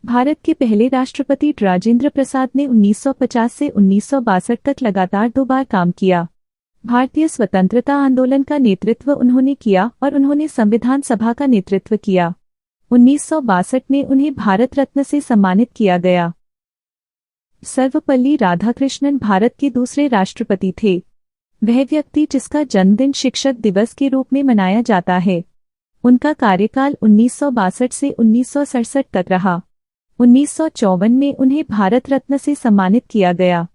भारत के पहले राष्ट्रपति राजेंद्र प्रसाद ने 1950 से 1962 तक लगातार 2 बार काम किया। भारतीय स्वतंत्रता आंदोलन का नेतृत्व उन्होंने किया और उन्होंने संविधान सभा का नेतृत्व किया। 1962 में उन्हें भारत रत्न से सम्मानित किया गया। सर्वपल्ली राधाकृष्णन भारत के दूसरे राष्ट्रपति थे। वह व्यक्ति जिसका जन्मदिन शिक्षक दिवस के रूप में मनाया जाता है। उनका कार्यकाल 1962 से 1967 तक रहा। 1954 में उन्हें भारत रत्न से सम्मानित किया गया।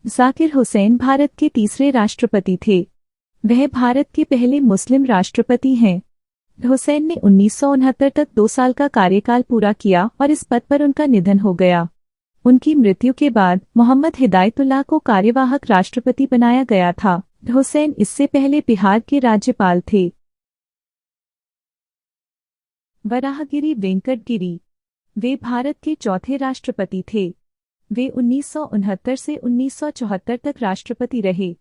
जाकिर हुसैन भारत के तीसरे राष्ट्रपति थे। वह भारत के पहले मुस्लिम राष्ट्रपति हैं। हुसैन ने 1969 तक 2 साल का कार्यकाल पूरा किया और इस पद पर उनका निधन हो गया। उनकी मृत्यु के बाद मोहम्मद हिदायतुल्लाह को कार्यवाहक राष्ट्रपति बनाया गया था। हुसैन इससे पहले बिहार के राज्यपाल थे। वराहगिरी वेंकट गिरी, वे भारत के चौथे राष्ट्रपति थे। वे 1969 से 1974 तक राष्ट्रपति रहे।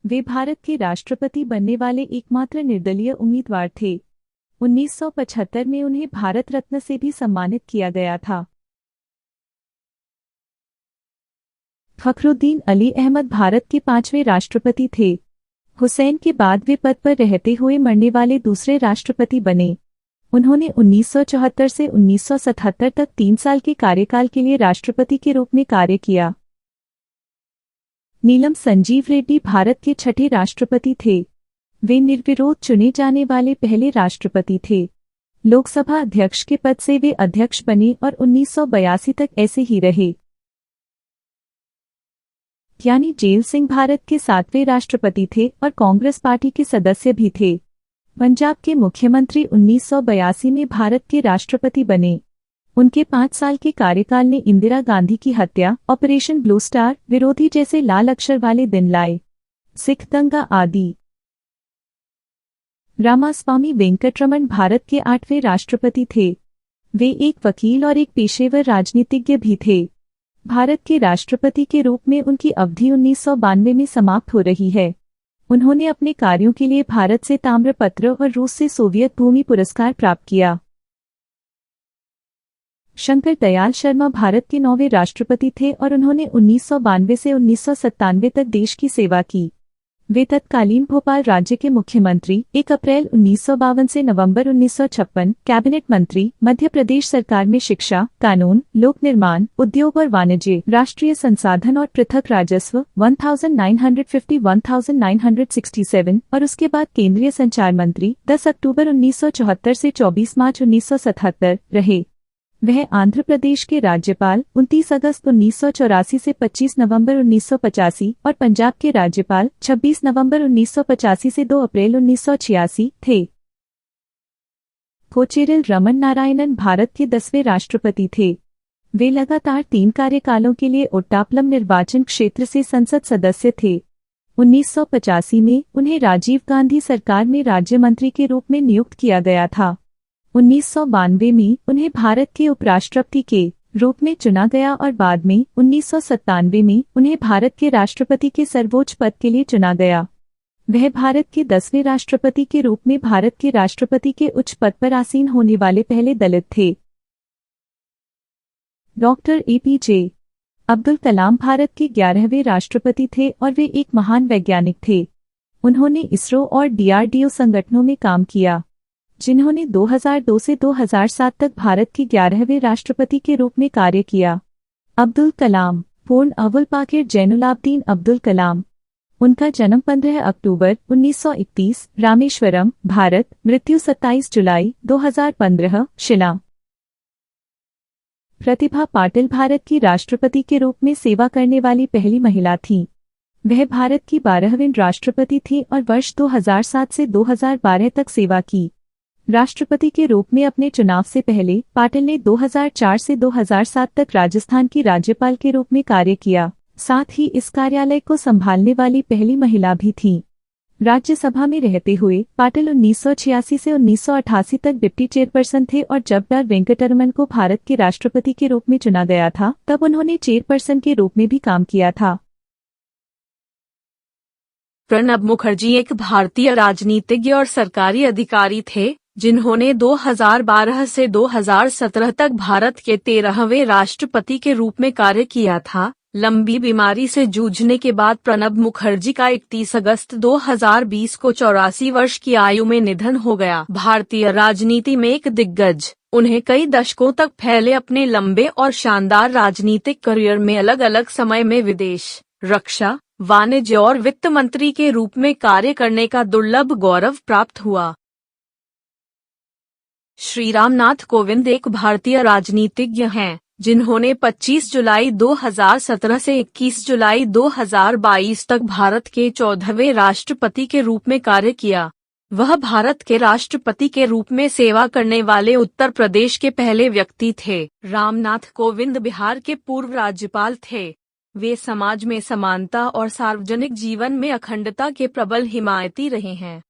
वे भारत के राष्ट्रपति बनने वाले एकमात्र निर्दलीय उम्मीदवार थे। 1975 में उन्हें भारत रत्न से भी सम्मानित किया गया था। फखरुद्दीन अली अहमद भारत के 5वें राष्ट्रपति थे। हुसैन के बाद वे पद पर रहते हुए मरने वाले दूसरे राष्ट्रपति बने। उन्होंने 1974 से 1977 तक 3 साल के कार्यकाल के लिए राष्ट्रपति के रूप में कार्य किया। नीलम संजीव रेड्डी भारत के 6ठे राष्ट्रपति थे। वे निर्विरोध चुने जाने वाले पहले राष्ट्रपति थे। लोकसभा अध्यक्ष के पद से वे अध्यक्ष बने और 1982 तक ऐसे ही रहे। ज्ञानी जेल सिंह भारत के 7वें राष्ट्रपति थे और कांग्रेस पार्टी के सदस्य भी थे। पंजाब के मुख्यमंत्री 1982 में भारत के राष्ट्रपति बने। उनके 5 साल के कार्यकाल ने इंदिरा गांधी की हत्या, ऑपरेशन ब्लू स्टार, विरोधी जैसे लाल अक्षर वाले दिन लाए। सिख दंगा आदि। रामास्वामी वेंकटरमण भारत के 8वें राष्ट्रपति थे। वे एक वकील और एक पेशेवर राजनीतिज्ञ भी थे। भारत के राष्ट्रपति के रूप में उनकी अवधि 1992 में समाप्त हो रही है। उन्होंने अपने कार्यों के लिए भारत से ताम्रपत्र और रूस से सोवियत भूमि पुरस्कार प्राप्त किया। शंकर दयाल शर्मा भारत के 9वें राष्ट्रपति थे और उन्होंने 1992 से 1997 तक देश की सेवा की। वे तत्कालीन भोपाल राज्य के मुख्यमंत्री, 1 अप्रैल 1952 से नवंबर 1956, कैबिनेट मंत्री, मध्य प्रदेश सरकार में शिक्षा, कानून, लोक निर्माण, उद्योग और वाणिज्य, राष्ट्रीय संसाधन और पृथक राजस्व 1950-1967 और उसके बाद केंद्रीय संचार मंत्री 10 अक्टूबर 1974 से 24 मार्च 1977 रहे। वह आंध्र प्रदेश के राज्यपाल 29 अगस्त 1984 से 25 नवंबर 1985 और पंजाब के राज्यपाल 26 नवंबर 1985 से 2 अप्रैल 1986 थे। कोचेरिल रमन नारायणन भारत के 10वें राष्ट्रपति थे। वे लगातार 3 कार्यकालों के लिए ओट्टापलम निर्वाचन क्षेत्र से संसद सदस्य थे। 1985 में उन्हें राजीव गांधी सरकार में राज्य मंत्री के रूप में नियुक्त किया गया था। 1992 में उन्हें भारत के उपराष्ट्रपति के रूप में चुना गया और बाद में 1997 में उन्हें भारत के राष्ट्रपति के सर्वोच्च पद के लिए चुना गया। वह भारत के 10वें राष्ट्रपति के रूप में भारत के राष्ट्रपति के उच्च पद पर आसीन होने वाले पहले दलित थे। डॉक्टर APJ अब्दुल कलाम भारत के 11वें राष्ट्रपति थे और वे एक महान वैज्ञानिक थे। उन्होंने इसरो और DRDO संगठनों में काम किया, जिन्होंने 2002 से 2007 तक भारत के 11वें राष्ट्रपति के रूप में कार्य किया। अब्दुल कलाम पूर्ण अबुल पाकिर जैनुलाब्दीन अब्दुल कलाम। उनका जन्म 15 अक्टूबर 1931 रामेश्वरम, भारत। मृत्यु 27 जुलाई 2015 शिलांग। प्रतिभा पाटिल भारत की राष्ट्रपति के रूप में सेवा करने वाली पहली महिला थीं। वह भारत की 12वीं राष्ट्रपति थीं और वर्ष 2007 से 2012 तक सेवा की। राष्ट्रपति के रूप में अपने चुनाव से पहले पाटिल ने 2004 से 2007 तक राजस्थान की राज्यपाल के रूप में कार्य किया। साथ ही इस कार्यालय को संभालने वाली पहली महिला भी थीं। राज्यसभा में रहते हुए पाटिल 1986 से 1988 तक डिप्टी चेयरपर्सन थे और जब आर वेंकटरमन को भारत के राष्ट्रपति के रूप में चुना गया था तब उन्होंने चेयरपर्सन के रूप में भी काम किया था। प्रणब मुखर्जी एक भारतीय राजनीतिज्ञ और सरकारी अधिकारी थे जिन्होंने 2012 से 2017 तक भारत के 13वें राष्ट्रपति के रूप में कार्य किया था। लंबी बीमारी से जूझने के बाद प्रणब मुखर्जी का 31 अगस्त 2020 को 84 वर्ष की आयु में निधन हो गया। भारतीय राजनीति में एक दिग्गज, उन्हें कई दशकों तक फैले अपने लंबे और शानदार राजनीतिक करियर में अलग अलग समय में विदेश, रक्षा, वाणिज्य और वित्त मंत्री के रूप में कार्य करने का दुर्लभ गौरव प्राप्त हुआ। श्री रामनाथ कोविंद एक भारतीय राजनीतिज्ञ हैं, जिन्होंने 25 जुलाई 2017 से 21 जुलाई 2022 तक भारत के 14वें राष्ट्रपति के रूप में कार्य किया। वह भारत के राष्ट्रपति के रूप में सेवा करने वाले उत्तर प्रदेश के पहले व्यक्ति थे। रामनाथ कोविंद बिहार के पूर्व राज्यपाल थे। वे समाज में समानता और सार्वजनिक जीवन में अखंडता के प्रबल हिमायती रहे हैं।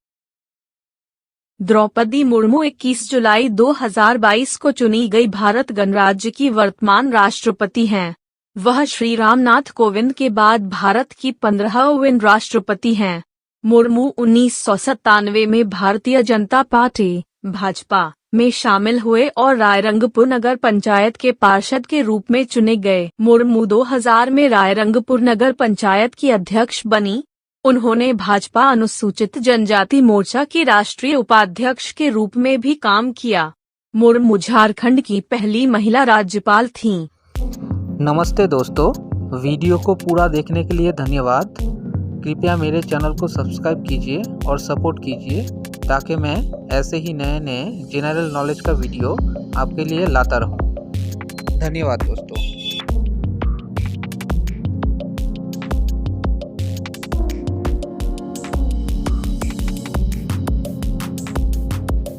द्रौपदी मुर्मू 21 जुलाई 2022 को चुनी गई भारत गणराज्य की वर्तमान राष्ट्रपति हैं। वह श्री रामनाथ कोविंद के बाद भारत की 15वीं राष्ट्रपति हैं। मुर्मू 1997 में भारतीय जनता पार्टी भाजपा में शामिल हुए और रायरंगपुर नगर पंचायत के पार्षद के रूप में चुने गए। मुर्मू 2000 में रायरंगपुर नगर पंचायत की अध्यक्ष बनी। उन्होंने भाजपा अनुसूचित जनजाति मोर्चा की राष्ट्रीय उपाध्यक्ष के रूप में भी काम किया। मुर्मू झारखंड की पहली महिला राज्यपाल थीं। नमस्ते दोस्तों, वीडियो को पूरा देखने के लिए धन्यवाद। कृपया मेरे चैनल को सब्सक्राइब कीजिए और सपोर्ट कीजिए ताकि मैं ऐसे ही नए नए जनरल नॉलेज का वीडियो आपके लिए लाता रहूं। धन्यवाद दोस्तों।